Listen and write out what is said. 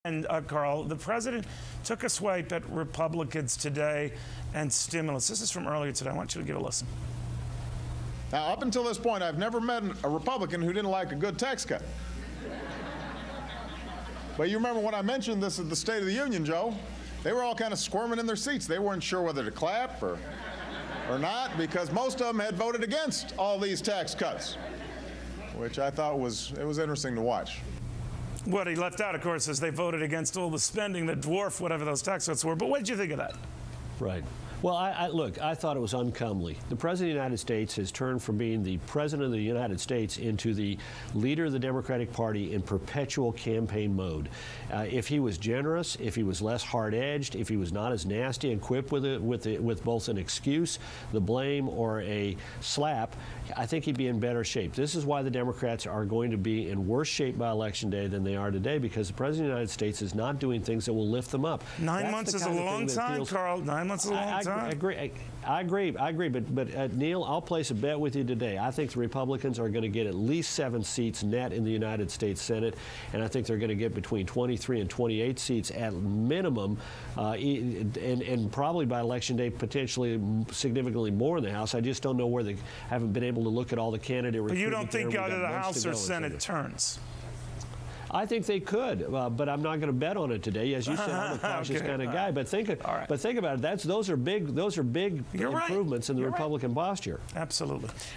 And Carl, the president took a swipe at Republicans today and stimulus. This is from earlier today. I want you to give a listen. Now, up until this point, I've never met a Republican who didn't like a good tax cut. But you remember when I mentioned this at the State of the Union, Joe, they were all kind of squirming in their seats. They weren't sure whether to clap or not, because most of them had voted against all these tax cuts, which I thought was interesting to watch. What he left out, of course, is they voted against all the spending that dwarfed whatever those tax cuts were. But what did you think of that? Right. Well, look, I thought it was uncomely. The President of the United States has turned from being the President of the United States into the leader of the Democratic Party in perpetual campaign mode. If he was generous, if he was less hard-edged, if he was not as nasty and quick with both an excuse, the blame, or a slap, I think he'd be in better shape. This is why the Democrats are going to be in worse shape by Election Day than they are today, because the President of the United States is not doing things that will lift them up. 9 months is a long time, Carl. 9 months is a long time. I agree. But Neil, I'll place a bet with you today. I think the Republicans are going to get at least 7 seats net in the United States Senate, and I think they're going to get between 23 and 28 seats at minimum, and probably by Election Day potentially significantly more in the House. I just don't know where they haven't been able to look at all the candidate recruitment. But you don't think either the House or Senate turns? I think they could, but I'm not going to bet on it today. As you said, I'm a cautious kind of guy. But think about it. Those are big improvements in the Republican posture. Absolutely.